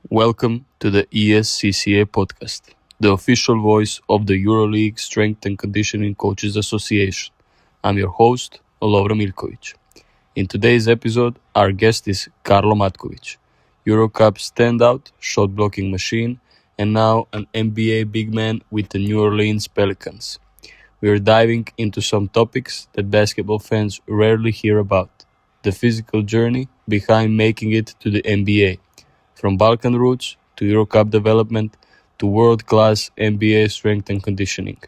Welcome to the ESCCA podcast, the official voice of the EuroLeague Strength and Conditioning Coaches Association. I'm your host, Lovro Milković. In today's episode, our guest is Karlo Matković, Eurocup standout, shot blocking machine, and now an NBA big man with the New Orleans Pelicans. We are diving into some topics that basketball fans rarely hear about: the physical journey behind making it to the NBA, from Balkan roots to Eurocup development to world-class NBA strength and conditioning.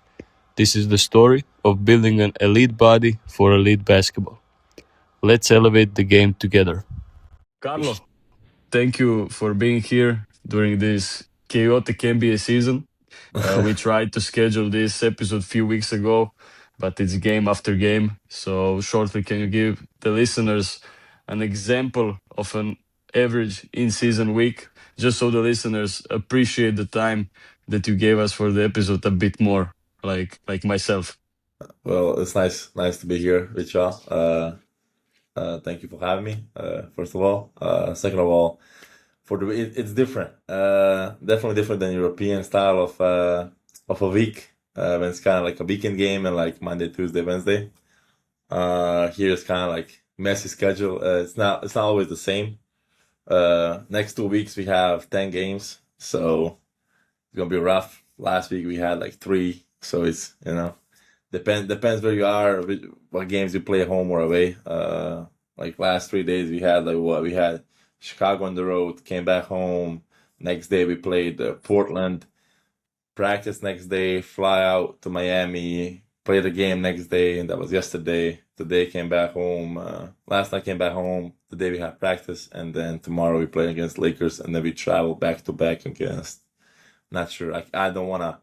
This is the story of building an elite body for elite basketball. Let's elevate the game together. Carlo, thank you for being here during this chaotic NBA season. We tried to schedule this episode a few weeks ago, but it's game after game. So shortly, can you give the listeners an example of an average in-season week, just so the listeners appreciate the time that you gave us for the episode a bit more, like myself. Well, it's nice to be here with y'all. Thank you for having me. First of all, second of all, it's different. Definitely different than European style of a week. When it's kind of like a weekend game and like Monday, Tuesday, Wednesday. Here it's kind of like messy schedule. It's not always the same. Next 2 weeks we have 10 games, so it's gonna be rough. Last week we had like three, so it's depends where you are, what games you play home or away. Like last 3 days we had we had Chicago on the road, came back home. Next day we played Portland, practice next day, fly out to Miami, play the game next day, and that was yesterday. Today came back home. Last night came back home. Today we have practice, and then tomorrow we play against Lakers, and then we travel back to back against. Not sure. I don't want to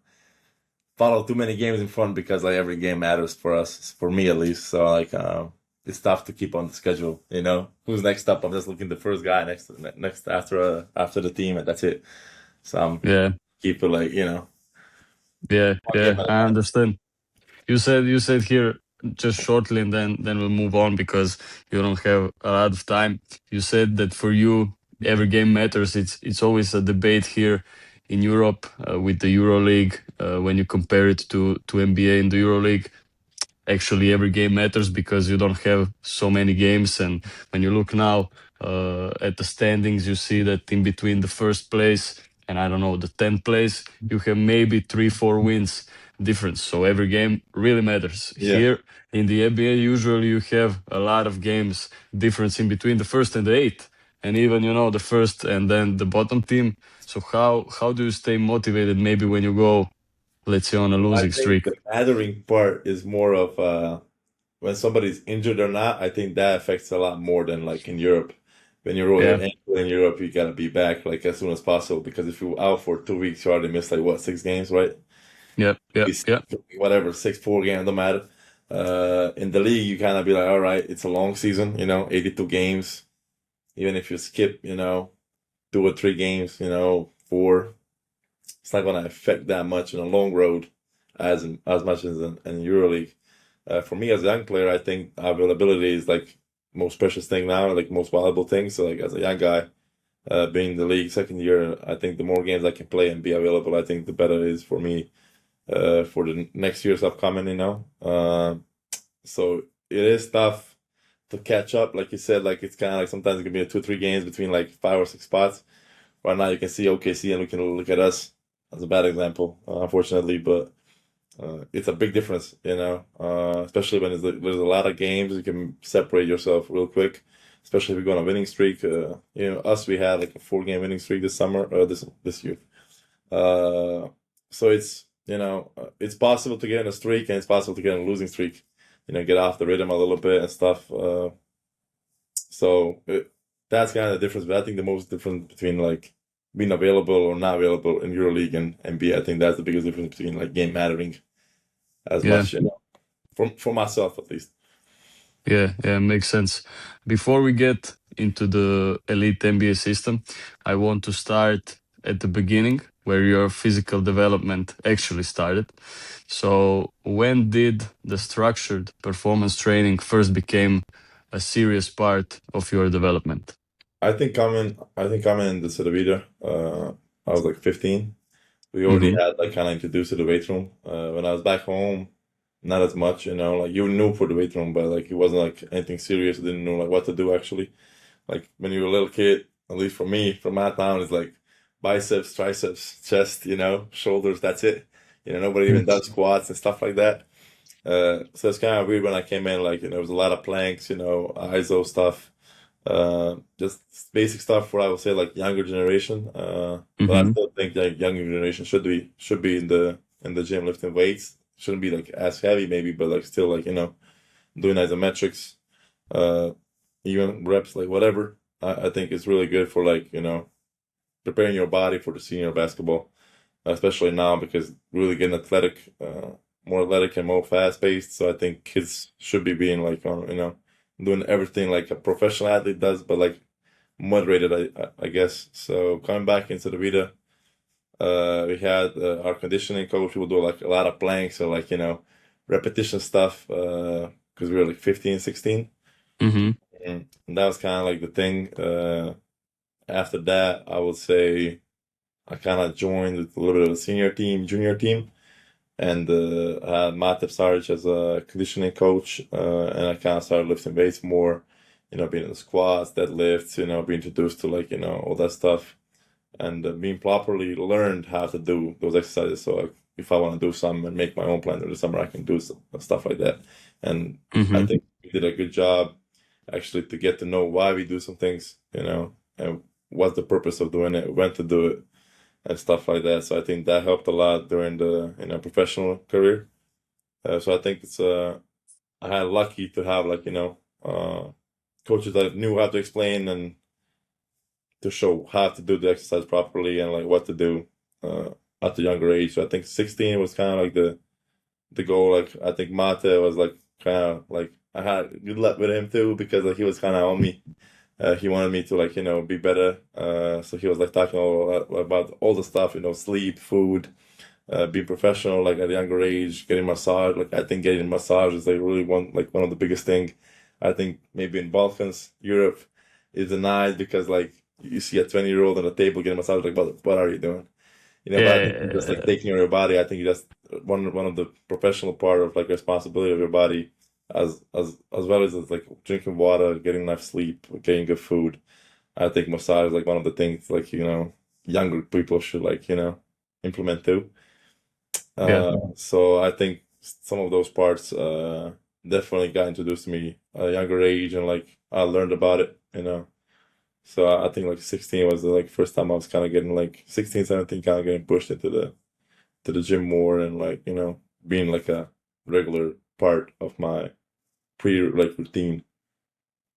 follow too many games in front because like every game matters for us, for me at least. So like it's tough to keep on the schedule. Who's next up? I'm just looking the first guy next after the team, and that's it. So I'm Yeah, keep it like one yeah, game at a I time. understand. You said here just shortly, and then we'll move on because you don't have a lot of time. You said that for you every game matters. It's always a debate here in Europe with the EuroLeague when you compare it to NBA in the EuroLeague. Actually, every game matters because you don't have so many games, and when you look now at the standings, you see that in between the first place and I don't know the 10th place, you have maybe 3-4 wins difference. So every game really matters. Yeah. Here in the NBA, usually you have a lot of games difference in between the first and the eighth, and even the first and then the bottom team. So how do you stay motivated? Maybe when you go, let's say, on a I losing think streak. the mattering part is more of when somebody's injured or not. I think that affects a lot more than like in Europe. When you roll your Yeah, ankle in Europe, you gotta be back like as soon as possible because if you're out for 2 weeks, you already missed like what 6 games, right? yeah, yeah, It's yeah. whatever 6 4 games, don't matter. In the league, you kind of be like, all right, it's a long season, 82 games. Even if you skip, 2 or 3 games, four, it's not gonna affect that much in a long road as much as in EuroLeague. For me as a young player, I think availability is like most precious thing now, like most valuable thing. So like as a young guy, being in the league second year, I think the more games I can play and be available, I think the better it is for me for the next year's upcoming. So it is tough to catch up, like you said. Like it's kind of like sometimes it can be a 2 3 games between like 5 or 6 spots. Right now you can see OKC and we can look at us as a bad example, unfortunately, but it's a big difference, especially when there's a lot of games. You can separate yourself real quick, especially if you go on a winning streak. Us, we had like a 4 game winning streak this summer, this year. Uh, so it's possible to get in a streak and it's possible to get in a losing streak. Get off the rhythm a little bit and stuff. So that's kind of the difference. But I think the most difference between like being available or not available in EuroLeague and NBA, I think that's the biggest difference between like game mattering as Yeah, much, for myself at least. yeah, makes sense. Before we get into the elite NBA system, I want to start at the beginning where your physical development actually started. So, when did the structured performance training first became a serious part of your development? I think coming in the Cedevita, I was like 15. We already Mm-hmm. had like kind of introduced to the weight room. When I was back home, not as much, like you knew for the weight room, but like it wasn't like anything serious. You didn't know like what to do actually. Like when you were a little kid, at least for me, from my town, it's like biceps, triceps, chest, shoulders. That's it. Nobody even does squats and stuff like that. So it's kind of weird when I came in. Like there was a lot of planks, ISO stuff, just basic stuff for I would say like younger generation. But I Mm-hmm. still think like younger generation should be in the gym lifting weights. Shouldn't be like as heavy maybe, but like still like doing isometrics, uh, even reps like whatever. I think it's really good for like preparing your body for the senior basketball, especially now because really getting athletic, more athletic and more fast paced. So I think kids should be being like on doing everything like a professional athlete does, but like moderated, I guess. So coming back into the Vita, we had our conditioning coach who would do like a lot of planks or like repetition stuff because we were like 15, 16. Mm-hmm. And that was kind of like the thing. After that, I would say I kind of joined a little bit of a senior team, junior team, and I had Matip Saric as a conditioning coach, and I kind of started lifting weights more, being in the squats, deadlifts, being introduced to like, all that stuff, and being properly learned how to do those exercises. So like, if I want to do something and make my own plan during the summer, I can do stuff like that. And I Mm-hmm. think we did a good job actually to get to know why we do some things, and what's the purpose of doing it, when to do it, and stuff like that. So I think that helped a lot during the professional career. So I think it's I had lucky to have like coaches that knew how to explain and to show how to do the exercise properly and like what to do uh, at a younger age. So I think 16 was kind of like the goal. Like I think Mate was like kind of like I had good luck with him too because like he was kind of on me. He wanted me to like be better. So he was like talking about all the stuff, sleep, food, being professional like at a younger age, getting massage. Like I think getting massage is like really one of the biggest thing. I think maybe in Balkans, Europe is denied because like you see a 20-year-old on a table getting massage, like what are you doing? But I think you just like Yeah. taking care of your body. I think that's one of the professional part of like responsibility of your body, as well as like drinking water, getting enough sleep, getting good food. I think massage is like one of the things like younger people should like implement too. Yeah. So I think some of those parts definitely got introduced to me at a younger age, and like I learned about it. So I think like 16 was the like first time I was kind of getting like 16, 17, kind of getting pushed into the gym more, and like being like a regular part of my pre like routine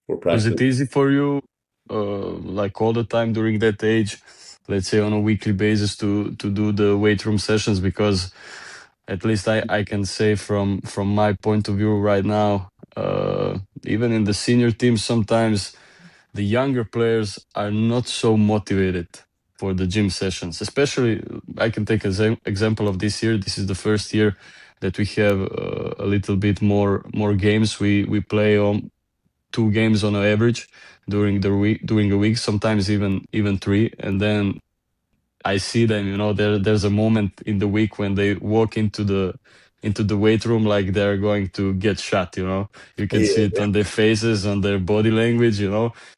for Was it practice. easy for you, like all the time during that age, let's say on a weekly basis, to do the weight room sessions? Because at least I can say from my point of view right now, even in the senior team, sometimes the younger players are not so motivated for the gym sessions. Especially, I can take an example of this year. This is the first year that we have a little bit more games. We play on 2 games on average during a week, sometimes even three. And then I see them, there's a moment in the week when they walk into the weight room like they're going to get shot. You can see it Yeah, on their faces, on their body language.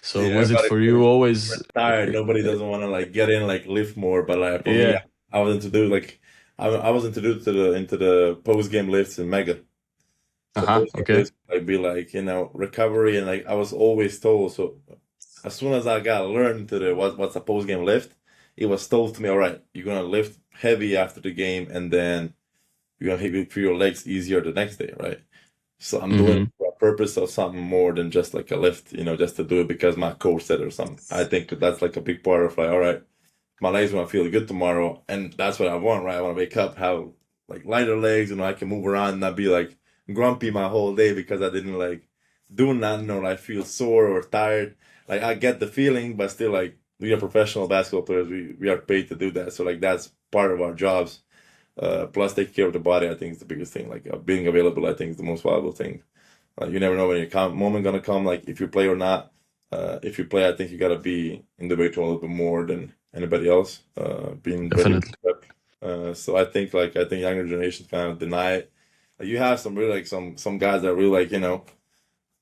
So yeah, was it everybody for you feels always? tired. Nobody doesn't want to like get in like lift more, but like for me, Yeah. I was introduced like I was introduced into the post game lifts in Mega. So Uh-huh. post game Okay. lifts like be like recovery, and like I was always told. So as soon as I got learned to the what's a post game lift, it was told to me, all right, you're gonna lift heavy after the game, and then you're gonna feel your legs easier the next day, right? So I'm doing it Mm-hmm. for a purpose of something more than just like a lift, just to do it because my coach said or something. I think that's like a big part of like, all right, my legs want to feel good tomorrow, and that's what I want, right? I want to wake up, have like lighter legs, I can move around and not be like grumpy my whole day because I didn't like do nothing or like feel sore or tired. Like I get the feeling, but still like we are professional basketball players. We are paid to do that, so like that's part of our jobs. Plus, take care of the body. I think is the biggest thing. Like being available, I think is the most valuable thing. You never know when your moment gonna come, like if you play or not. if you play, I think you got to be in the weight room a little bit more than anybody else, being ready Definitely. to prep. So I think younger generations kind of deny it. Like, you have some really like some guys that really like,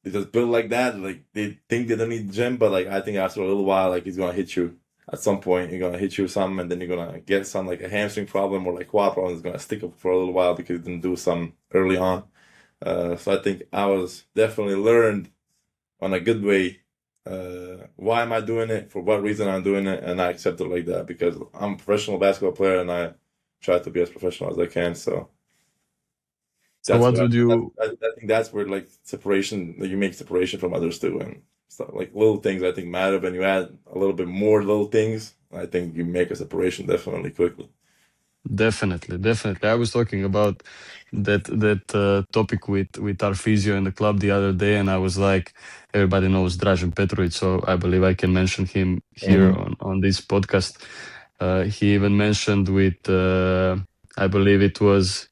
they just build like that. Like they think they don't need gym, but like I think after a little while, like he's gonna hit you at some point. He's gonna hit you with something, and then you're gonna get some like a hamstring problem or like quad problem is gonna stick up for a little while because you didn't do some early on. So I think I was definitely learned on a good way. Why am I doing it? For what reason I'm doing it? And I accept it like that because I'm a professional basketball player and I try to be as professional as I can. So So that's what what would you I think that's where like separation, like, you make separation from others too, and stuff like little things I think matter. When you add a little bit more little things, I think you make a separation definitely quickly. definitely. I was talking about that topic with our physio in the club the other day, and I was like, everybody knows Dražen Petrović, so I believe I can mention him here Mm-hmm. on this podcast. He even mentioned I believe it was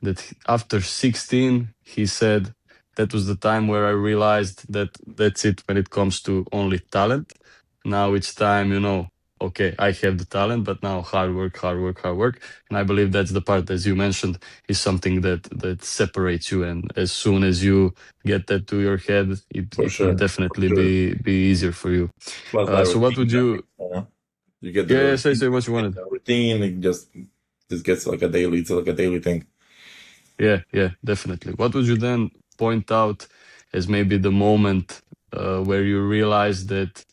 that after 16, he said that was the time where I realized that that's it when it comes to only talent. Now it's time, okay, I have the talent, but now hard work, hard work, hard work. And I believe that's the part, as you mentioned, is something that separates you. And as soon as you get that to your head, For it will sure, for definitely sure. be easier for you. Plus by So what would routine, I think, you? you get the Yeah, routine, say what you wanted. it just gets like a daily, it's like a daily thing. Yeah, definitely. What would you then point out as maybe the moment where you realize that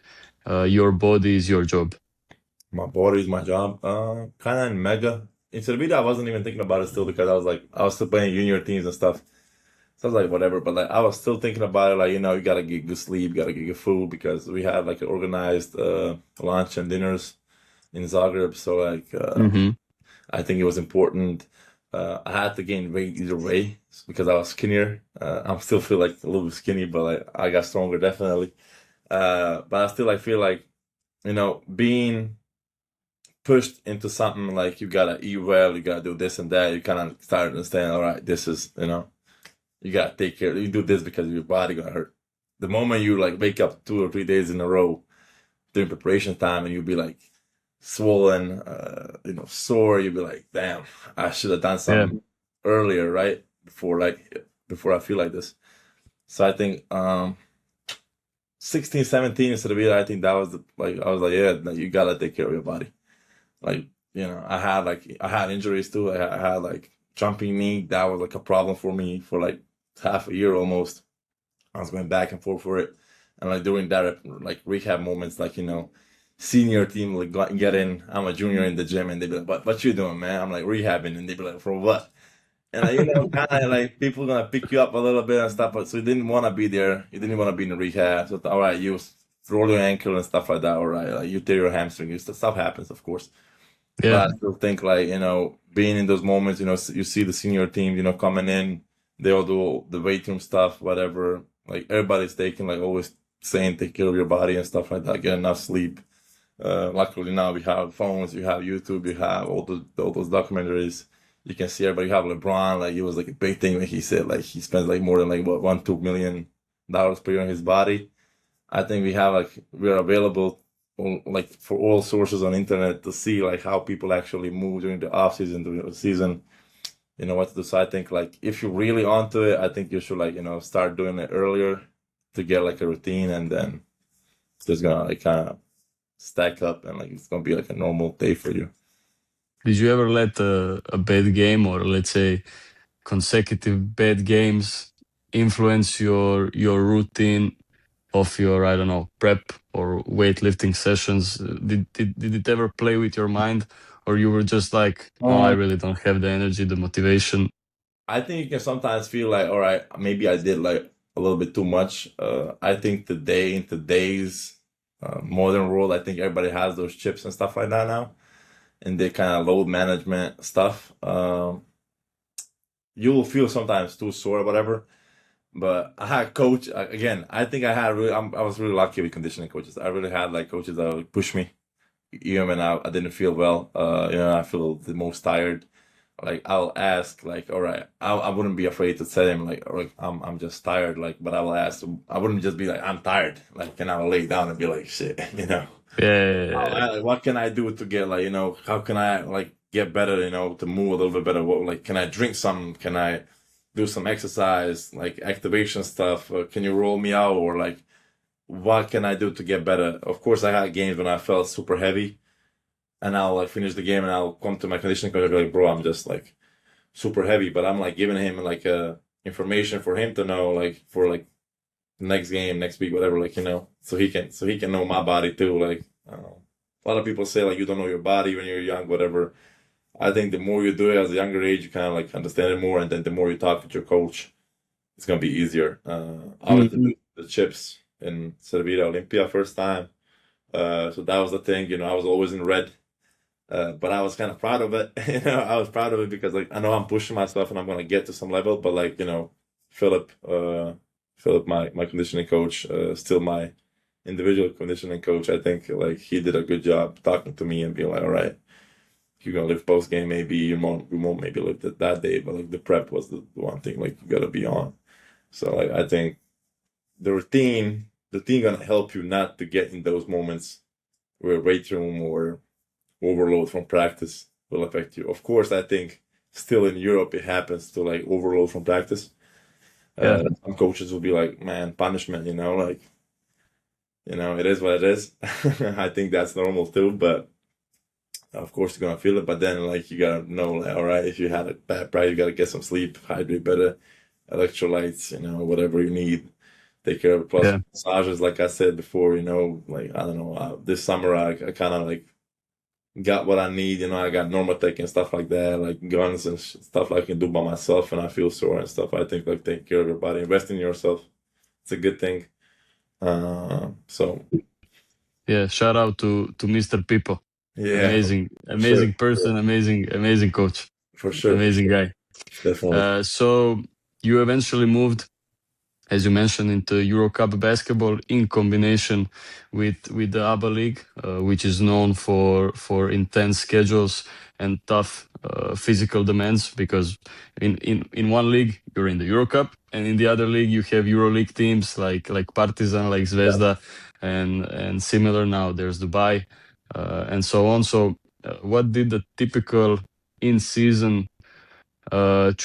your body is your job? My body is my job. Kind of in mega. In Serbia, I wasn't even thinking about it still because I was still playing junior teams and stuff. So I was like, whatever. But like, I was still thinking about it. Like, you gotta get good sleep, you gotta get good food because we had like organized lunch and dinners in Zagreb. So like, Mm-hmm. I think it was important. I had to gain weight either way because I was skinnier. I still feel like a little bit skinny, but like I got stronger definitely. But I still like feel like being pushed into something like you gotta eat well, you gotta do this and that. You kind of start understanding, all right, this is you gotta take care. You do this because your body gonna hurt. The moment you like wake up 2 or 3 days in a row during preparation time and you'll be like swollen, sore, you'll be like, damn, I should have done Yeah, something earlier, right? Before I feel like this. So I think 16, 17 instead of it, I think that was I was like, yeah, no, you gotta take care of your body. Like, I had injuries too. I had like jumping knee. That was like a problem for me for like half a year almost. I was going back and forth for it. And like during that like rehab moments, like, senior team like get in. I'm a junior in the gym and they be like, what you doing, man? I'm like rehabbing and they be like, for what? And like, kind of like people gonna pick you up a little bit and stuff. But so you didn't want to be there. You didn't want to be in the rehab. So all right, you roll your ankle and stuff like that. All right, like you tear your hamstring. Stuff happens, of course. yeah, But I still think like, being in those moments, you see the senior team, coming in, they all do the weight room stuff, whatever. Like everybody's taking like always saying take care of your body and stuff like that, get enough sleep. Luckily now we have phones, you have YouTube, you have all those documentaries. You can see everybody. You have LeBron, like it was like a big thing when he said like he spends like more than like what $1-2 million per year on his body. I think we're available like for all sources on internet to see like how people actually move during the off season, during the season, what to do. So I think like if you're really onto it, I think you should like, start doing it earlier to get like a routine and then it's just gonna like kind of stack up and like it's gonna be like a normal day for you. Did you ever let a bad game, or let's say consecutive bad games, influence your routine of your, I don't know, prep or weightlifting sessions? Did it ever play with your mind, or you were just like, no, I Um, really don't have the energy, the motivation? I think you can sometimes feel like, all right, maybe I did like a little bit too much. I think today in today's modern world, I think everybody has those chips and stuff like that now, and they kind of load management stuff. You will feel sometimes too sore or whatever. But I had coach again. I think I was really lucky with conditioning coaches. I really had like coaches that would push me even when I didn't feel well. I feel the most tired. like I'll ask like, all right, I wouldn't be afraid to tell him like I'm just tired, like, but I will ask him. I wouldn't just be like I'm tired, like, and I'll lay down and be like shit, you know. Yeah. Like, what can I do to get like, how can I like get better, to move a little bit better? What, like, can I drink some? Can I do some exercise, like activation stuff? Can you roll me out, or like what can I do to get better? Of course, I had games when I felt super heavy, and I'll like finish the game and I'll come to my conditioning coach and be like, bro, I'm just like super heavy, but I'm like giving him like information for him to know, like for like next game, next week, whatever, like, so he can know my body too. Like, I don't know. A lot of people say like you don't know your body when you're young, whatever. I think the more you do it as a younger age, you kind of like understand it more, and then the more you talk with your coach, it's gonna be easier. I went to Mhm. do the chips in Servita Olympia first time, so that was the thing. I was always in red, but I was kind of proud of it. I was proud of it because like I know I'm pushing myself and I'm gonna get to some level, but like Philip, Philip, my conditioning coach, still my individual conditioning coach. I think like he did a good job talking to me and being like, all right, you're gonna lift post game, maybe you won't maybe lift it that day, but like the prep was the one thing like you gotta be on. So like I think the routine gonna help you not to get in those moments where weight room or overload from practice will affect you. Of course, I think still in Europe it happens to like overload from practice. Yeah. Some coaches will be like, man, punishment, like it is what it is. I think that's normal too, but of course you're gonna feel it. But then like you gotta know, like, all right, if you had a bad practice, you gotta get some sleep, hydrate better, electrolytes, whatever you need. Take care of it. Plus Yeah. massages, like I said before, like I don't know, this summer I kind of like got what I need. I got Normatec and stuff like that, like guns and stuff I can do by myself, and I feel sore and stuff. I think like taking care of your body, invest in yourself, it's a good thing. So Yeah. Shout out to Mr. People. yeah, Amazing, for sure, amazing person, amazing coach, for sure, for amazing sure, guy. definitely. So you eventually moved, as you mentioned, into Eurocup basketball in combination with the ABA League, which is known for intense schedules and tough physical demands. Because in one league you're in the Eurocup, and in the other league you have EuroLeague teams like Partizan, like Yeah. Zvezda, and similar. Now there's Dubai, and so on. So, what did the typical in season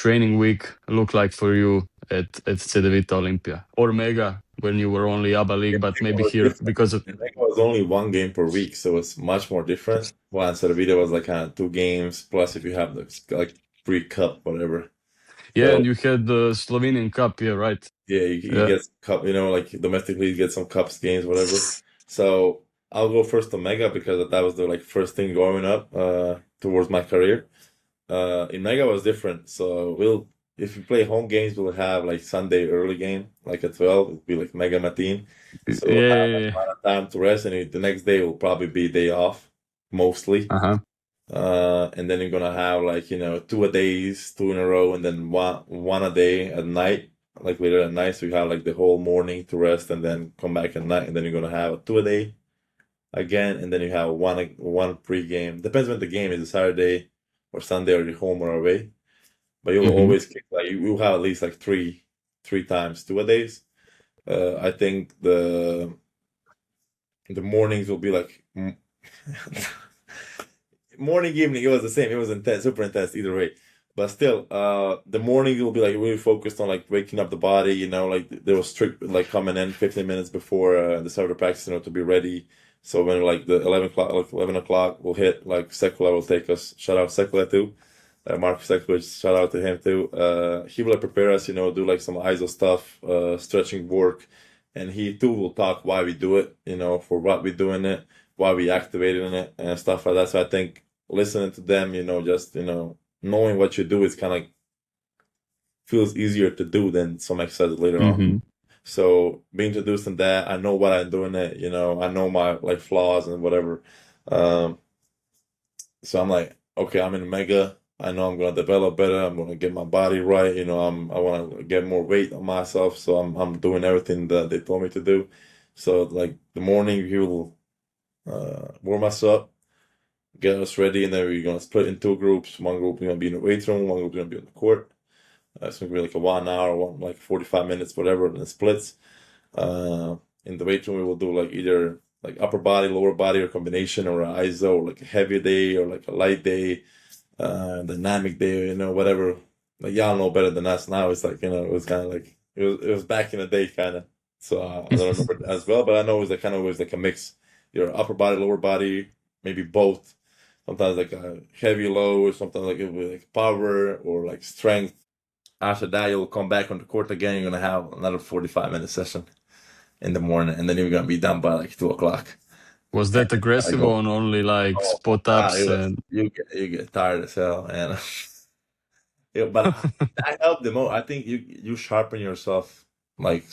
training week look like for you at Cedevita Olympia or Mega when you were only ABA League, but It maybe was here different. because of And it was only one game per week, so it's much more different. While in Servita was like kind of two games, plus if you have the like pre-cup, whatever. yeah, So and you had the Slovenian Cup, yeah, right, yeah, you yeah. get some cup, like domestically you get some cups games, whatever. So I'll go first to Mega because that was the like first thing going up towards my career. In Mega was different. So if you play home games, we'll have like Sunday early game, like at 12, it'll be like Mega Matin. Yeah, So we'll have yeah, like yeah. a lot of time to rest, and the next day will probably be day off, mostly. Uh-huh. And then you're gonna have like two a days, two in a row, and then one a day at night, like later at night. So you have like the whole morning to rest, and then come back at night, and then you're gonna have a two a day again, and then you have one pre-game. Depends when the game is, a Saturday or Sunday, or you're home or away. But you'll Hmm. always kick like you'll have at least like three times two a days. I think the mornings will be like morning, evening, it was the same. It was intense, super intense either way. But still, the morning will be like really focused on like waking up the body, like there was strict like coming in 15 minutes before the start of practice, to be ready. So when like the 11 o'clock will hit, like Sekula will take us. Shout out Sekula too. Mark Sekula, shout out to him too. He will prepare us, do like some ISO stuff, stretching work, and he too will talk why we do it, for what we do in it, why we activated in it, and stuff like that. So I think listening to them, just knowing what you do is kind of feels easier to do than some exercises later on. Hmm. So being introduced in that, I know what I'm doing it, I know my like flaws and whatever. Um, so I'm like, okay, I'm in Mega. I know I'm gonna develop better. I'm gonna get my body right. I want to get more weight on myself. So I'm doing everything that they told me to do. So like the morning, he will warm us up. get us ready, and then we're gonna split in two groups. One group is gonna be in the weight room, one group is gonna be on the court. It's gonna be like a 1 hour, like 45 minutes, whatever, and it splits. In the weight room, we will do like either like upper body, lower body, or combination, or an ISO, or like a heavy day, or like a light day, dynamic day, whatever. Like y'all know better than us now. It's like it was kind of like it was back in the day, kind of. So I don't remember it as well, but I know it was like kind of always like a mix. Your upper body, lower body, maybe both. Sometimes like a heavy low, or sometimes like it would be like power or like strength. After that, you'll come back on the court again. You're gonna have another 45-minute session in the morning, and then you're gonna be done by like 2 o'clock. Was that And I aggressive go, on only like oh, spot it ups was and you get tired as hell, and but that helped the most. I think you sharpen yourself like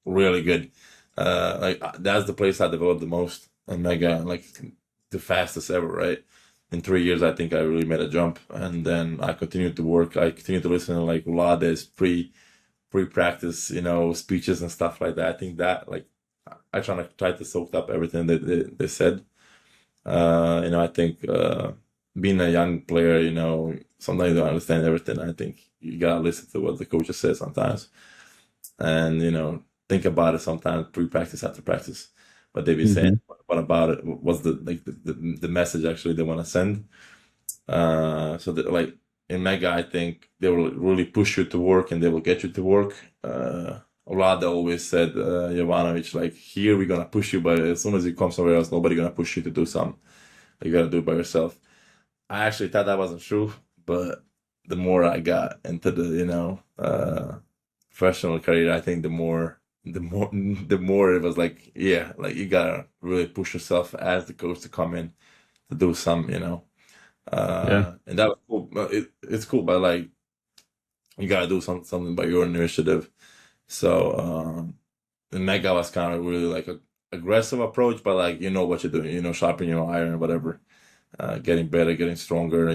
really good. That's the place I developed the most, and Mega like the fastest ever, right? In 3 years, I think I really made a jump, and then I continued to work. I continued to listen to like Ulades pre-practice, speeches and stuff like that. I think that like I try to soak up everything that they said. I think being a young player, sometimes you don't understand everything. I think you gotta listen to what the coaches say sometimes, and think about it sometimes pre-practice, after practice, what they be saying. hmm What about it? What's the message actually they want to send? So that like in Mega, I think they will really push you to work, and they will get you to work. Olada always said, Jovanovic, like here we're gonna push you, but as soon as you come somewhere else, nobody gonna push you to do something. You gotta do it by yourself. I actually thought that wasn't true, but the more I got into the professional career, I think the more it was like, yeah, like you gotta really push yourself as the coach to come in to do some, Yeah. and that was cool. But it's cool, but like you gotta do something by your initiative. So the Mega was kind of really like a aggressive approach, but like you know what you're doing, sharpen your iron, whatever, getting better, getting stronger.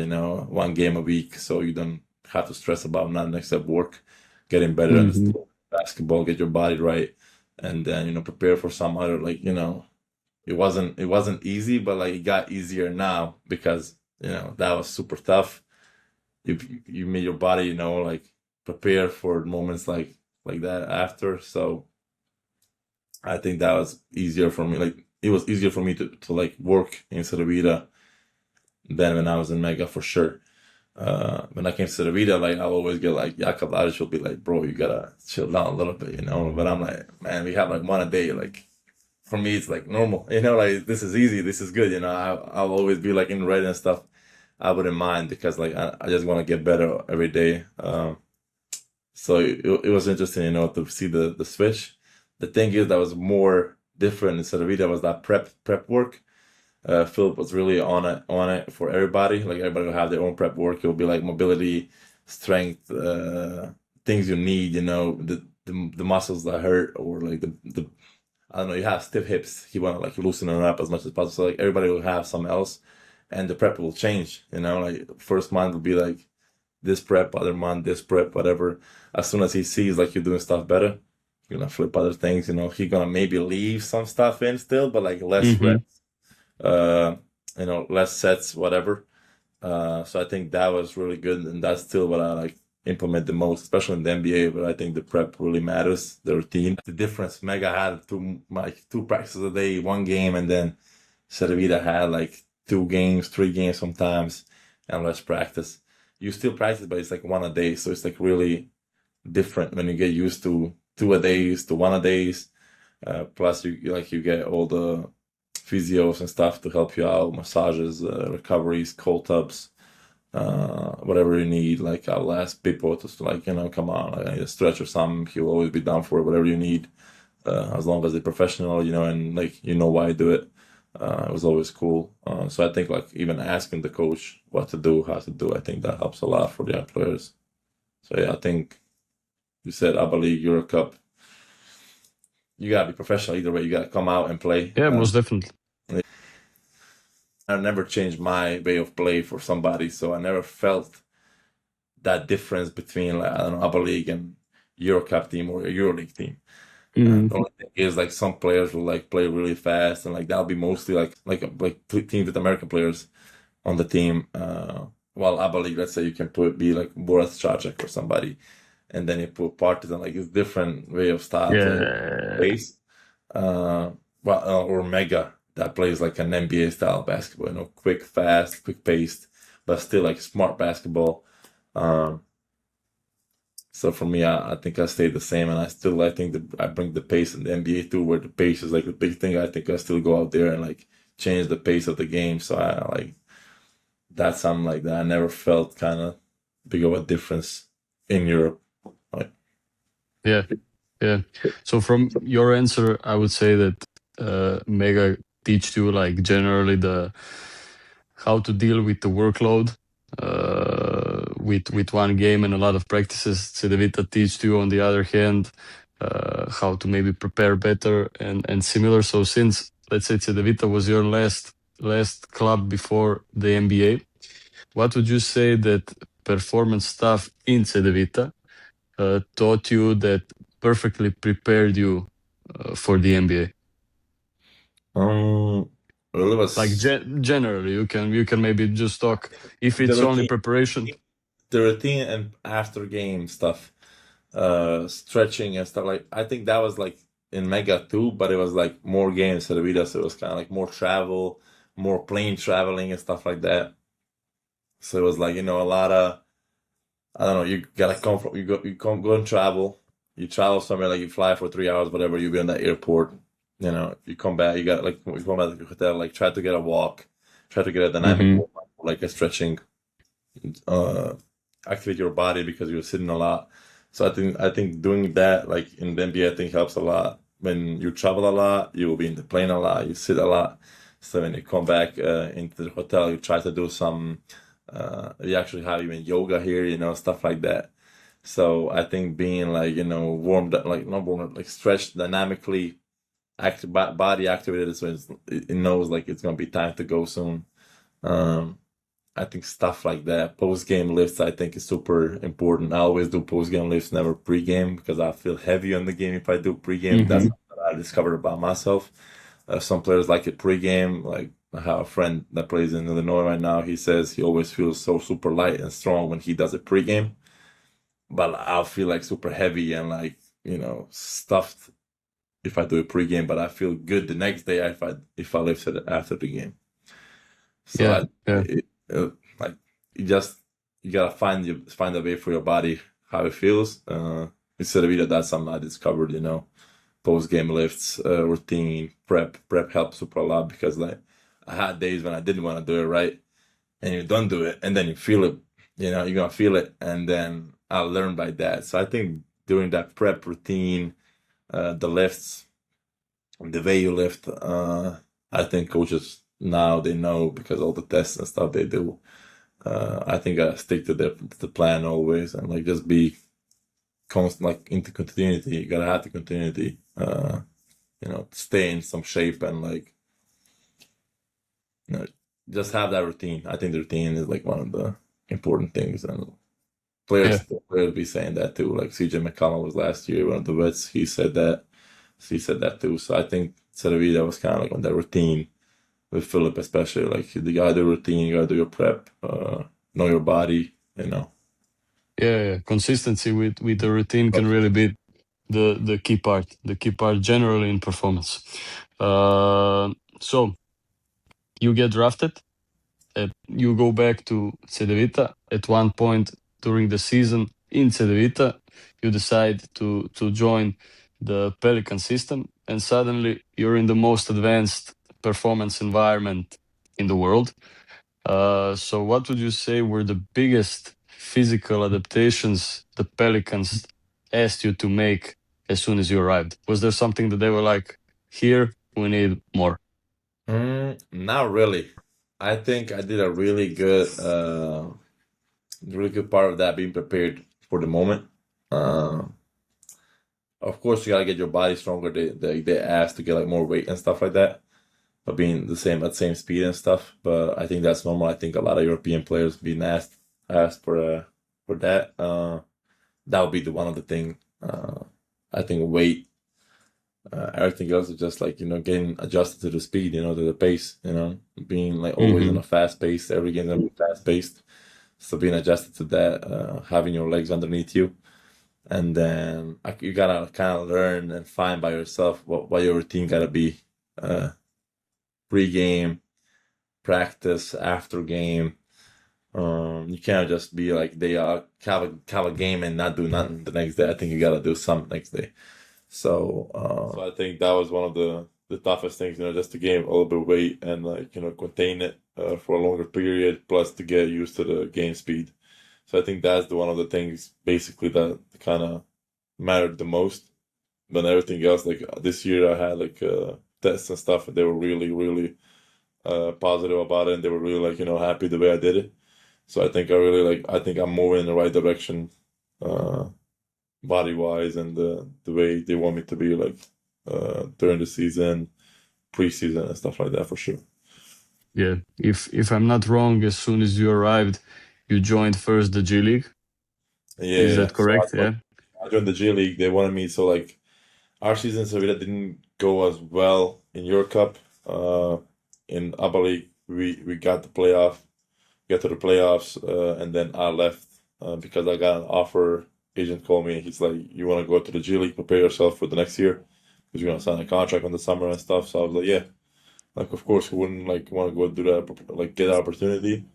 One game a week, so you don't have to stress about not next step work, getting better at hmm the basketball, get your body right, and then prepare for some other like it wasn't easy, but like it got easier now because that was super tough. You made your body like prepare for moments like that after. So I think that was easier for me. Like it was easier for me to like work in Cervita than when I was in Mega for sure. When I came to Cervita, like I always get like Jakob Laric will be like, bro, you gotta chill down a little bit. But I'm like, man, we have like one a day. Like for me, it's like normal. Like this is easy, this is good. I'll always be like in red and stuff. I wouldn't mind because like I just want to get better every day. So it was interesting, to see the switch. The thing is that was more different in Cervita was that prep work. Philip was really on it for everybody. Like everybody will have their own prep work. It will be like mobility, strength, things you need. The muscles that hurt, or like the I don't know. You have stiff hips. You want to like loosen them up as much as possible. So like everybody will have some else, and the prep will change. Like first month will be like this prep, other month this prep, whatever. As soon as he sees like you're doing stuff better, you're gonna flip other things. He gonna maybe leave some stuff in still, but like less hmm reps, uh, less sets, whatever. So I think that was really good, and that's still what I like implement the most, especially in the NBA. But I think the prep really matters, the routine. The difference, Mega had two practices a day, one game, and then Cervita had like 2 games, 3 games sometimes, and less practice. You still practice, but it's like one a day, so it's like really different when you get used to 2 a days to one a days. Plus, you get all the physios and stuff to help you out, massages, recoveries, cold tubs, whatever you need. Like I'll ask people to like, come on, like, I need a stretch or something. He'll always be down for it, whatever you need, as long as they're professional, and like why I do it. It was always cool. So I think like even asking the coach what to do, how to do, I think that helps a lot for the young players. So yeah, I think you said ABA League, Euro Cup. You gotta be professional either way. You gotta come out and play. Yeah, most definitely. I never changed my way of play for somebody, so I never felt that difference between like I don't know ABA League and Euro Cup team or a Euro League team. Mm. The only thing is like some players will like play really fast, and like that'll be mostly like teams with American players on the team. While ABA League, let's say you can put be like Boris Stracek or somebody, and then you put Partizan, like it's different way of style play Yeah. pace. Uh, or Mega that plays like an NBA style basketball, quick, fast, quick paced, but still like smart basketball. Um, so for me, I think I stayed the same, and I think that I bring the pace in the NBA too, where the pace is like the big thing. I think I still go out there and like change the pace of the game. So I like that's something like that. I never felt kind of big of a difference in Europe. Like, Yeah. Yeah. So from your answer, I would say that Mega teach you like generally the how to deal with the workload with one game and a lot of practices. Cedevita teach you on the other hand how to maybe prepare better and similar. So since let's say Cedevita was your last club before the NBA, what would you say that performance stuff in Cedevita taught you that perfectly prepared you for the NBA? um, well, it Like was generally, you can maybe just talk if the it's only routine, preparation. the routine and after game stuff, stretching and stuff. Like I think that was like in Mega too, but it was like more games at Vida, so it was kind of like more travel, more plane traveling and stuff like that. So it was like a lot of I don't know. You gotta come from go and travel. You travel somewhere like you fly for 3 hours, whatever. You be in that airport. If you come back, you got like you come back to the hotel. Like try to get a walk, try to get a dynamic Hmm. walk, like a stretching, uh, activate your body because you're sitting a lot. So I think doing that like in the NBA I think helps a lot. When you travel a lot, you will be in the plane a lot, you sit a lot. So when you come back into the hotel, you try to do some. We actually have even yoga here, stuff like that. So I think being like warmed up, like not warmed up, like stretched dynamically, active body activated, so it knows like it's gonna be time to go soon. Um, I think stuff like that. Post game lifts, I think, is super important. I always do post game lifts, never pre game, because I feel heavy on the game if I do pre game. That's Hmm. something that I discovered about myself. Some players like it pre game. Like I have a friend that plays in Illinois right now. He says he always feels so super light and strong when he does it pre game, but I'll feel like super heavy and like stuffed if I do it pre game. But I feel good the next day if I lift it after the game. So Yeah, yeah, like you just you gotta find a way for your body how it feels. Instead of either that's something I discovered, post game lifts, routine, prep helps super a lot because like I had days when I didn't want to do it right, and you don't do it, and then you feel it. You're gonna feel it, and then I learned by that. So I think during that prep routine, the lifts, the way you lift, I think coaches now they know because all the tests and stuff they do. I think I stick to the plan always and like just be constant, like into continuity. You gotta have the continuity. Stay in some shape and like you know, just have that routine. I think the routine is like one of the important things, and yeah, players be saying that too. Like CJ McCollum was last year, one of the vets. He said that. He said that too. So I think Sedevita was kind of like on that routine with Philip, especially. Like you gotta do routine, you gotta do your prep, know your body. yeah, yeah. Consistency with the routine can really be the key part generally in performance. So you get drafted, you go back to Cedevita. At one point during the season in Cedevita, you decide to join the Pelican system, and suddenly you're in the most advanced performance environment in the world. So, what would you say were the biggest physical adaptations the Pelicans asked you to make as soon as you arrived? Was there something that they were like, here, we need more? Not really. I think I did a really good part of that being prepared for the moment. Uh, of course, you gotta get your body stronger. They ask to get like more weight and stuff like that, but being at same speed and stuff. But I think that's normal. I think a lot of European players being asked for that. That would be the one of the thing. I think weight. Everything else is just like, getting adjusted to the speed, to the pace, being like always on Hmm. a fast pace. Every game's gonna be fast paced. So being adjusted to that, having your legs underneath you, and then you gotta kind of learn and find by yourself what your routine gotta be. Uh, Pre-game, practice, after game. You can't just be like they have a game and not do nothing the next day. I think you gotta do something next day. So I think that was one of the toughest things, just to gain a little bit of weight and like contain it for a longer period, plus to get used to the game speed. So I think that's one of the things basically that kind of mattered the most. But everything else, like this year, I had like tests and stuff, and they were really, really positive about it, and they were really like happy the way I did it. So I think I think I'm moving in the right direction, uh, body wise, and the way they want me to be like during the season, preseason, and stuff like that for sure. Yeah. If I'm not wrong, as soon as you arrived, you joined first the G League. Yeah, Is yeah. that So correct? Yeah. I joined the G League. They wanted me, so like our season in Sevilla didn't go as well in Euro Cup. In ABA League, we got the playoff, get to the playoffs, and then I left because I got an offer. Agent called me. He's like, "You want to go to the G League? Prepare yourself for the next year because you're gonna sign a contract in the summer and stuff." So I was like, "Yeah, like of course, who wouldn't like want to go do that? Like get that opportunity."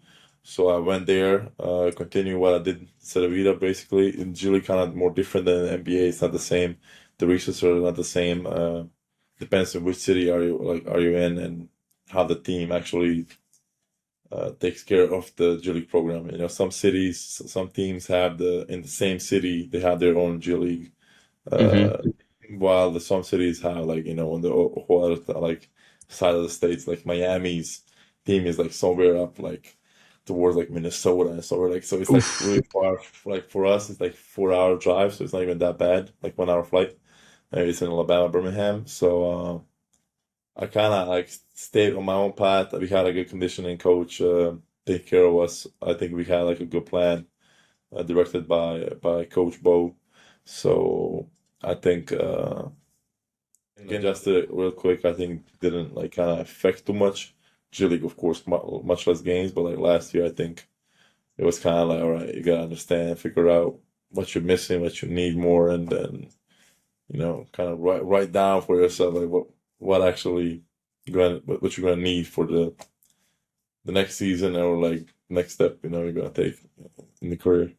So I went there, continue what I did in Sevilla. Basically, in G League, kind of more different than NBA. It's not the same. The resources are not the same. Depends on which city are you in and how the team actually takes care of the G League program. Some cities, some teams have in the same city they have their own G League, Hmm. uh, while some cities have like on the whole other like side of the states, like Miami's team is like somewhere up like towards like Minnesota and somewhere like so it's like Oof. really far. Like for us, it's like 4 hour drive, so it's not even that bad. Like 1 hour flight. Maybe it's in Alabama, Birmingham. So. I kind of like stayed on my own path. We had a good conditioning coach take care of us. I think we had like a good plan directed by Coach Bo. So I think again, just real quick, I think didn't like kind of affect too much. G League, of course, much less games, but like last year, I think it was kind of like, all right, you gotta understand, figure out what you're missing, what you need more, and then kind of write down for yourself like what actually what you're gonna need for the next season or like next step you're gonna take in the career.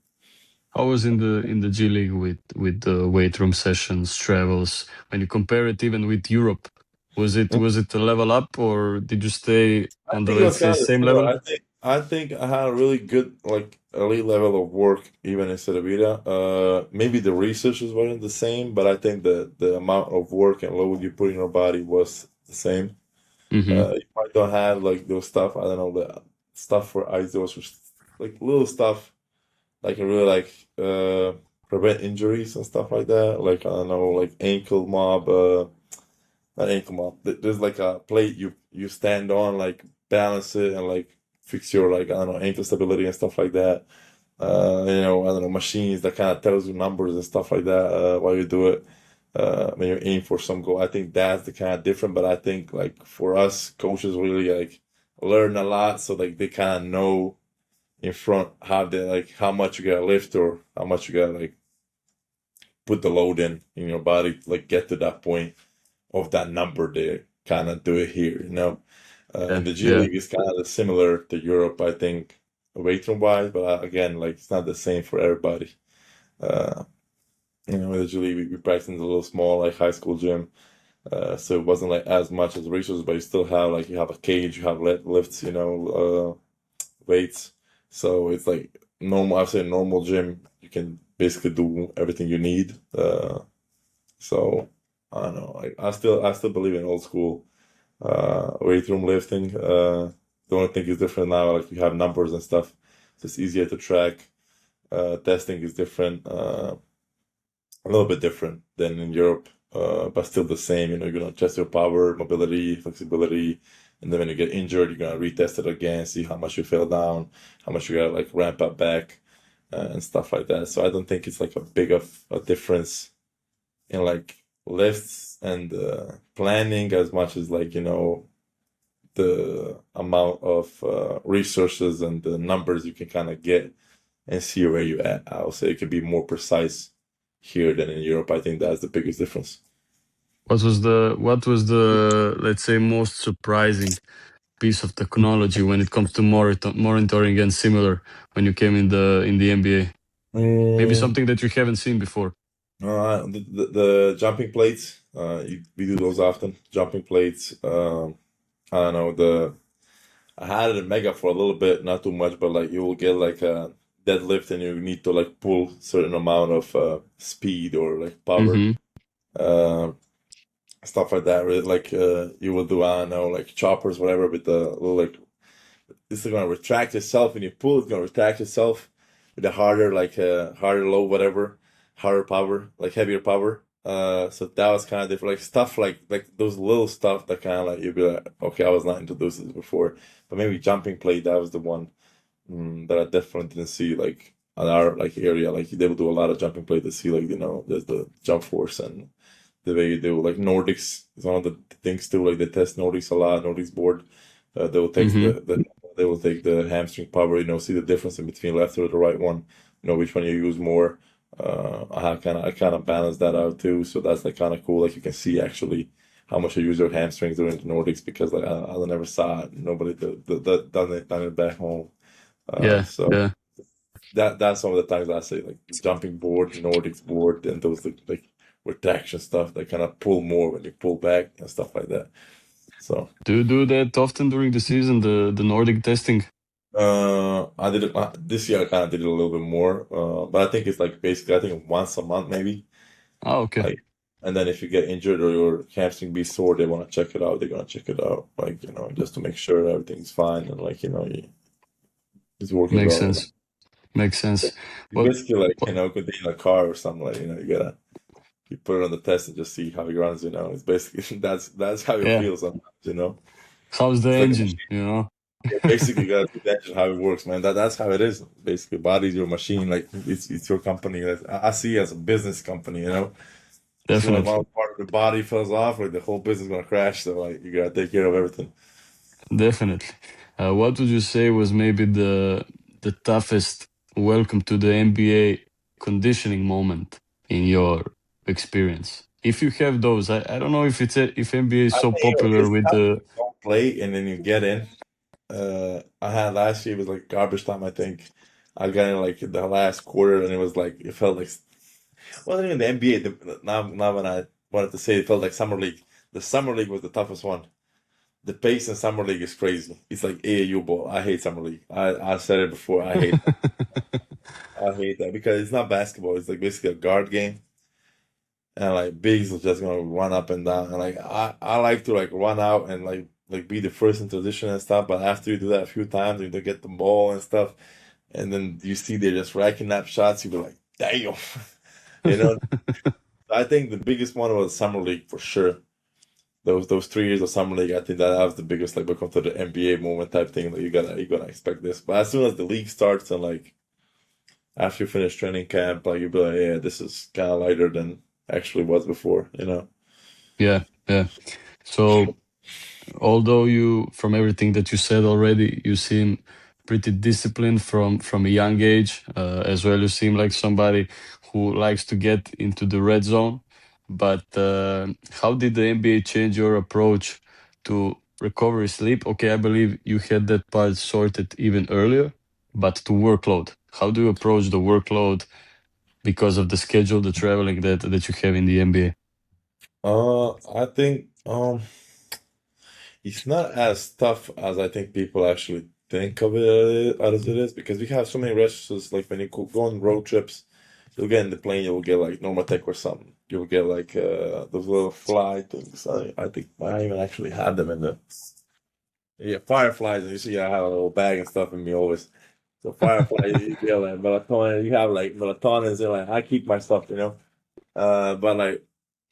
How was in the G League with the weight room sessions, travels? When you compare it even with Europe, was it a level up or did you stay I on the, think it let's was say, kind of same similar. level? I think I had a really good like elite level of work even in Serbia. Maybe the researches weren't the same, but I think the amount of work and load you put in your body was the same. Hmm. You might don't have like those stuff. I don't know the stuff for isos, which like little stuff like can really like prevent injuries and stuff like that. Like I don't know, like ankle mob, not ankle mob. There's like a plate you stand on, like balance it and like fix your like I don't know ankle stability and stuff like that. I don't know machines that kind of tells you numbers and stuff like that while you do it. When you aim for some goal, I think that's the kind of different. But I think like for us, coaches really like learn a lot, so like they kind of know in front how they like how much you gotta lift or how much you gotta like put the load in your body to like get to that point of that number they kind of do it here. Yeah, And the G yeah. League is kind of similar to Europe, I think, weight room wise, but again, like it's not the same for everybody. Uh, with the G League, we practice in a little small, like high school gym, so it wasn't like as much as research, but you still have like you have a cage, you have lifts, weights. So it's like normal. I say normal gym, you can basically do everything you need. So I don't know. I still believe in old school weight room lifting. The only thing is different now, like you have numbers and stuff. So it's easier to track. Testing is different, a little bit different than in Europe, but still the same. You're gonna test your power, mobility, flexibility, and then when you get injured, you're gonna retest it again, see how much you fell down, how much you gotta like ramp up back, and stuff like that. So I don't think it's like a big of a difference in like lifts and planning as much as like the amount of resources and the numbers you can kind of get and see where you're at. I would say it could be more precise here than in Europe. I think that's the biggest difference. What was the let's say most surprising piece of technology when it comes to monitoring and similar when you came in the NBA? Maybe Mm, something that you haven't seen before. the jumping plates, we do those often. Jumping plates. I don't know. I had it in Mega for a little bit, not too much, but like you will get like a deadlift and you need to like pull certain amount of speed or like power, Mm-hmm. uh, stuff like that. Right? Like you will do, I don't know, like choppers, whatever, with the little like it's gonna retract itself and you pull, it's gonna retract itself with a harder, like harder low, whatever, harder power, like heavier power. So that was kind of different, like stuff like those little stuff that kind of like you'd be like, okay, I was not introduced to this before, but maybe jumping plate, that was the one that I definitely didn't see like on our like area. Like they will do a lot of jumping plate to see like there's the jump force and the way you do like Nordics is one of the things too. Like they test Nordics a lot. Nordics board, they will take Mm-hmm. they will take the hamstring power. See the difference in between left or the right one. Which one you use more. I kind of balance that out too. So that's like kind of cool. Like you can see actually how much you use your hamstrings during the Nordics because like I never saw it. Nobody done it back home. Yeah, So yeah. that's some of the times I say like jumping board, Nordics board, and those like retraction stuff that kind of pull more when you pull back and stuff like that. So Do you do that often during the season, the Nordic testing? I did it this year. I kind of did it a little bit more, but I think it's like basically I think once a month maybe. Ah, okay. Like, and then if you get injured or your hamstring be sore, they want to check it out. They're gonna check it out, like just to make sure everything's fine and like it's working Makes well. sense. Makes sense. It's What, basically like what could be in a car or something like you gotta you put it on the test and just see how it runs. It's basically that's how you yeah. feel sometimes. How's the It's like a engine, machine. you know? You basically got to attention how it works, man. That's how it is. Basically, body's your machine. Like it's your company. I see it as a business company. As soon as Definitely. one part of the body falls off, like the whole business is gonna crash. So like you gotta take care of everything. Definitely. What would you say was maybe the toughest welcome to the NBA conditioning moment in your experience? If you have those, I don't know if NBA is I so think popular it's with tough the. when you don't play and then you get in. I had last year, it was like garbage time. I think I got in like the last quarter, and it was like it felt like wasn't even the NBA. Now when I wanted to say it felt like summer league. The summer league was the toughest one. The pace in summer league is crazy. It's like AAU ball. I hate summer league. I said it before. I hate that. I hate that because it's not basketball. It's like basically a guard game, and like bigs are just gonna run up and down. And like I like to like run out and like be the first in position and stuff. But after you do that a few times, you don't get the ball and stuff, and then you see they're just racking up shots. You be like, damn, you know. I think the biggest one was summer league for sure. Those 3 years of summer league, I think that was the biggest like welcome to the NBA moment type thing. Like you gotta expect this. But as soon as the league starts and like after you finish training camp, like you'll be like, yeah, this is kind of lighter than actually was before. Yeah, yeah. So although from everything that you said already, you seem pretty disciplined from a young age. As well, you seem like somebody who likes to get into the red zone. But how did the NBA change your approach to recovery sleep? Okay, I believe you had that part sorted even earlier, but to workload, how do you approach the workload because of the schedule, the traveling that you have in the NBA? I think it's not as tough as I think people actually think of it as it is because we have so many resources. Like when you go on road trips, you'll get in the plane, you'll get like Normatec or something. You'll get like those little fly things. I think I even actually had them in the yeah fireflies. And you see, I have a little bag and stuff in me always. So firefly, you get like melatonin. You have like melatonin. And like I keep my stuff. But like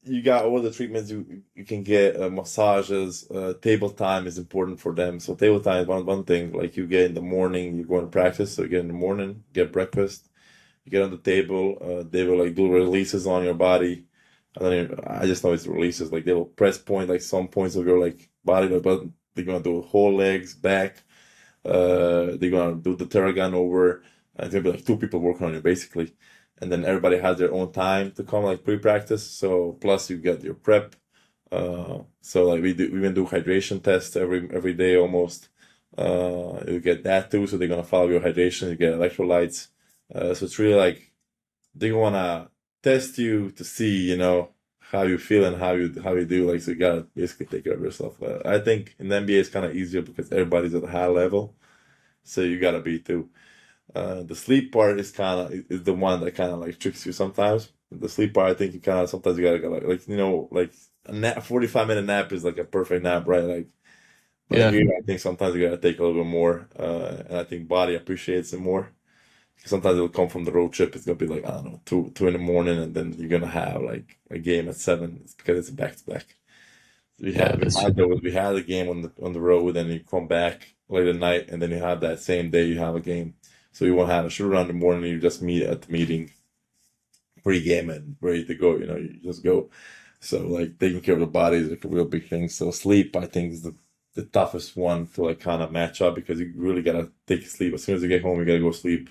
you got all the treatments you can get, massages, table time is important for them. So table time is one thing. Like you get in the morning, you go and practice. So you get in the morning, get breakfast, you get on the table. They will like do releases on your body. I just know it's releases. Like they will press point like some points of your like body, but they're gonna do whole legs, back. They're gonna do the Terragun over. And there'll be like two people working on it basically, and then everybody has their own time to come like pre-practice. So plus you get your prep. So like we even do hydration tests every day almost. You get that too. So they're gonna follow your hydration. You get electrolytes. So it's really like they wanna test you to see, how you feel and how you do. Like, so you gotta basically take care of yourself. I think in the NBA it's kind of easier because everybody's at a high level, so you gotta be too. The sleep part is the one that kind of like tricks you sometimes. The sleep part, I think you kind of sometimes you gotta go like a nap, 45-minute nap is like a perfect nap, right? Like, but Yeah, here I think sometimes you gotta take a little bit more, and I think body appreciates it more. Sometimes it'll come from the road trip. It's gonna be like I don't know, two in the morning, and then you're gonna have like a game at 7. It's because it's back to back. We yeah, had we that's had true. those. We had a game on the road, and you come back late at night, and then you have that same day you have a game. So you won't have a shoot around in the morning. You just meet at the meeting pre-game and ready to go. You just go. So like taking care of the body is like a real big thing. So sleep, I think, is the toughest one to like kind of match up because you really gotta take sleep. As soon as you get home, you gotta go sleep,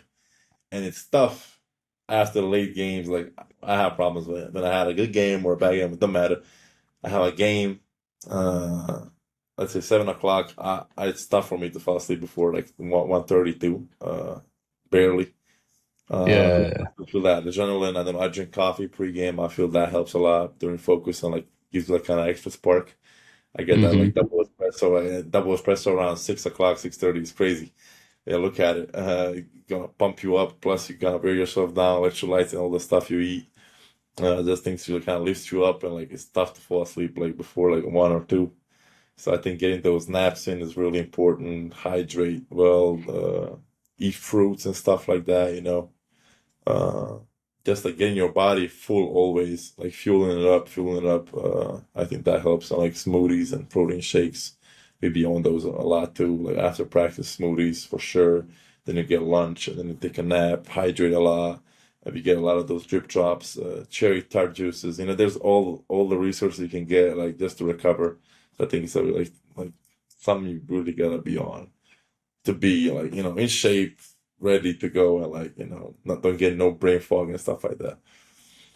and it's tough after the late games. Like I have problems with it. When I had a good game or a bad game, it doesn't matter. I have a game, uh, let's say 7 o'clock. It's tough for me to fall asleep before like 1:32, barely. Yeah, I feel that adrenaline. I don't know. I drink coffee pre-game. I feel that helps a lot during focus and like gives like kind of extra spark. I get that mm-hmm. like double espresso around 6 o'clock, 6:30 is crazy. Yeah, look at it. Gonna pump you up. Plus, you gotta wear yourself down, electrolytes, and all the stuff you eat. Those things really kind of lifts you up, and like it's tough to fall asleep like before like 1 or 2. So I think getting those naps in is really important. Hydrate well, eat fruits and stuff like that. Uh, just like getting your body full always, like fueling it up. I think that helps. And like smoothies and protein shakes, we be on those a lot too. Like after practice, smoothies for sure. Then you get lunch and then you take a nap, hydrate a lot. And you get a lot of those drip drops, cherry tart juices. There's all the resources you can get like just to recover. So I think it's like something you really gotta be on to be like in shape, ready to go, and like not don't get no brain fog and stuff like that.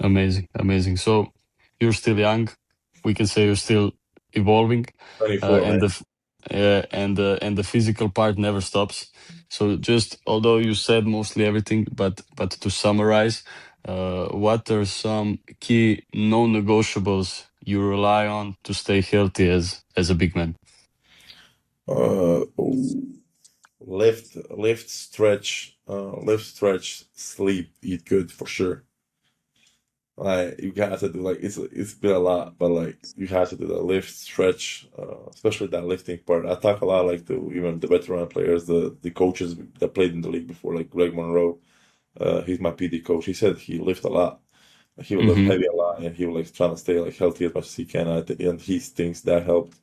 Amazing, amazing. So you're still young. We can say you're still evolving, 24, man. and the physical part never stops. So just although you said mostly everything, but to summarize, what are some key non-negotiables you rely on to stay healthy as a big man? Ooh. Lift, stretch, sleep, eat good for sure. Like you have to do like it's been a lot, but like you have to do the lift, stretch, especially that lifting part. I talk a lot like to even the veteran players, the coaches that played in the league before, like Greg Monroe. He's my PD coach. He said he lift a lot. He would lift Mm-hmm. heavy a lot, and he would like trying to stay like healthy as much as he can. And he thinks that helped.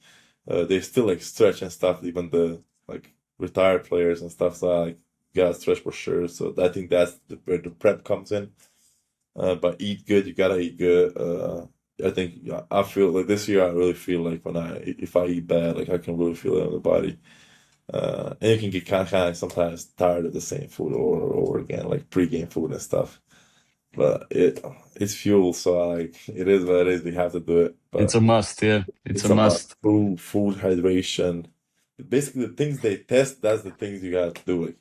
They still like stretch and stuff, even the like retired players and stuff. So like gotta stretch for sure. So I think that's where the prep comes in. But eat good. You gotta eat good. I think yeah, I feel like this year I really feel like if I eat bad, like I can really feel it in the body. And you can get kind of sometimes tired of the same food over and over again, like pre-game food and stuff. But it's fuel, so like it is what it is. We have to do it. It's But a must. Yeah, it's it's a a must. must. Food, hydration. Basically, the things they test, that's the things you gotta do. Like,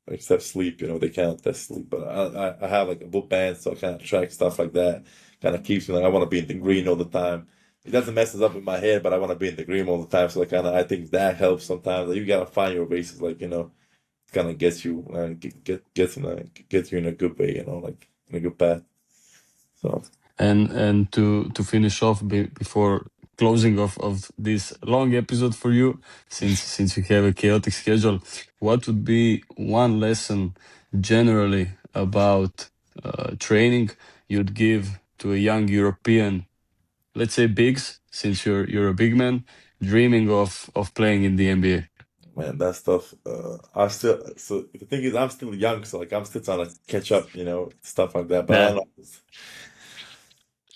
except sleep, they can't test sleep. But I have like a book band, so I kind of track stuff like that. Kind of keeps me like I want to be in the green all the time. It doesn't mess us up in my head, but I want to be in the green all the time. So I think that helps sometimes. Like, you gotta find your bases, like kind of gets you gets you in a good way, like in a good path. So And to finish off before closing of this long episode for you, since you have a chaotic schedule, what would be one lesson generally about training you'd give to a young European, let's say bigs, since you're a big man dreaming of playing in the NBA? man, that stuff. I still so the thing is, I'm still young, so like I'm still trying to catch up, stuff like that. But I Yeah, don't know.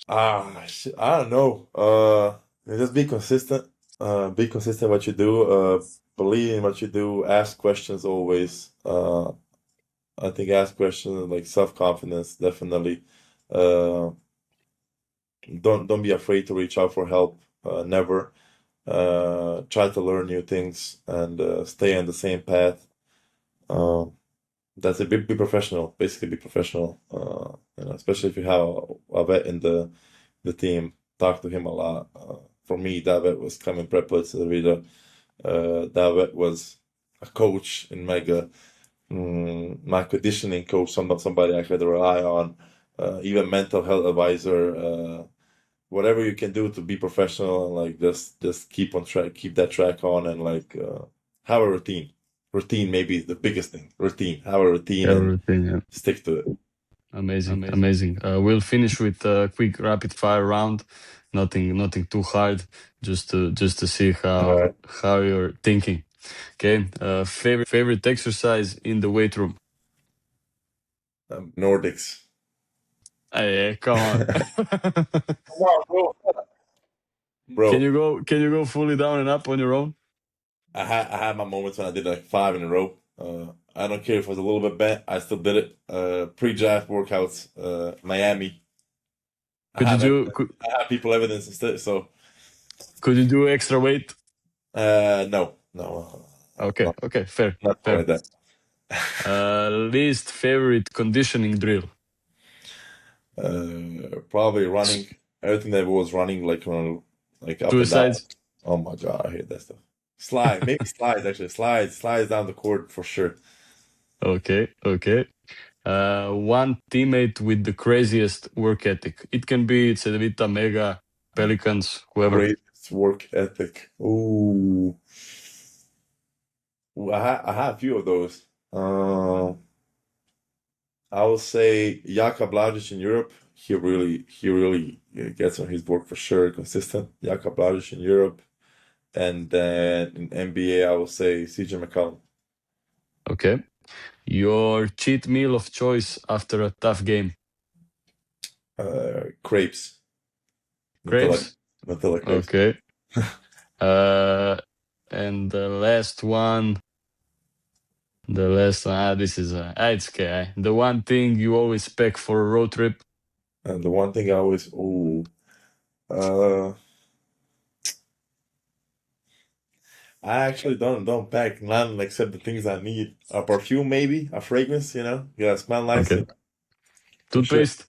I don't know. Just be consistent. Be consistent what you do. Believe in what you do. Ask questions always. I think ask questions like self-confidence definitely. Uh, don't be afraid to reach out for help. Never. Try to learn new things and stay on the same path. Um, that's it. Be professional. Basically, be professional. Especially if you have a vet in the team. Talk to him a lot. For me, that vet was coming Preplet to the Vida. That vet was a coach in Mega. My conditioning coach, somebody I could rely on. Even mental health advisor. Whatever you can do to be professional and like just keep on track, keep that track on, and like have a routine. Routine maybe is the biggest thing. Routine. Have a routine and Everything, yeah. stick to it. Amazing. We'll finish with a quick rapid fire round. Nothing too hard. Just to see Alright. how you're thinking. Okay. Favorite exercise in the weight room. Nordics. Hey, come on. Come on, bro. Can Bro, you go fully down and up on your own? I had my moments when I did like 5 in a row. I don't care if I was a little bit bent, I still did it. Pre-draft workouts, Miami. I Could you have do evidence. I have people evidence instead. So could you do extra weight? no, Okay, fair. not like that. Least favorite conditioning drill. Probably running. Everything that was running like up and down. Suicides. Oh my god, I hate that stuff. Slide, maybe slides actually. Slides down the court for sure. Okay. One teammate with the craziest work ethic. It can be Cedevita, Mega, Pelicans, whoever. Great work ethic. Ooh. I have a few of those. I will say Jaka Blažić in Europe. He really gets on his work for sure, consistent. Jaka Blažić in Europe, and then in NBA, I will say CJ McCollum. Okay. Your cheat meal of choice after a tough game. Crepes, Grapes. Nutella crepes. Okay. And the last one. This is it's okay. The one thing you always pack for a road trip. And the one thing I always, uh, I actually don't pack none except the things I need. A perfume, maybe a fragrance. You gotta smell nice. Okay. For sure. Toothpaste.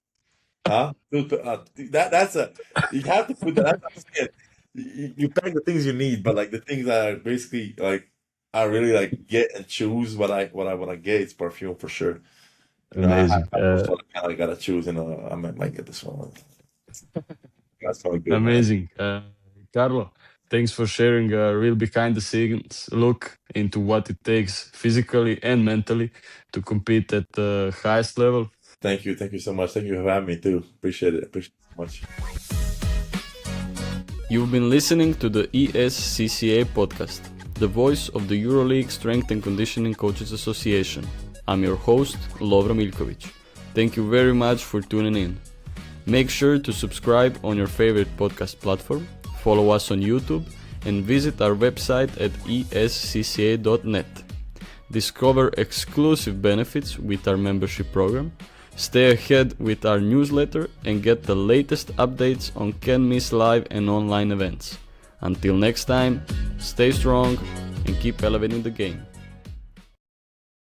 Huh? That's a you have to put that. That's what I'm saying. You pack the things you need, but like the things that are basically like I really like get and choose what I want to get. It's perfume for sure. I have Amazing. a couple, so I kind of gotta choose. I might get this one. That's all good, man. Amazing. Karlo, thanks for sharing a real behind the scenes look into what it takes physically and mentally to compete at the highest level. Thank you so much. Thank you for having me too. Appreciate it so much. You've been listening to the ESCCA podcast, the voice of the EuroLeague Strength and Conditioning Coaches Association. I'm your host, Lovro Milković. Thank you very much for tuning in. Make sure to subscribe on your favorite podcast platform, follow us on YouTube, and visit our website at escca.net. Discover exclusive benefits with our membership program, stay ahead with our newsletter, and get the latest updates on Can't Miss live and online events. Until next time, stay strong and keep elevating the game.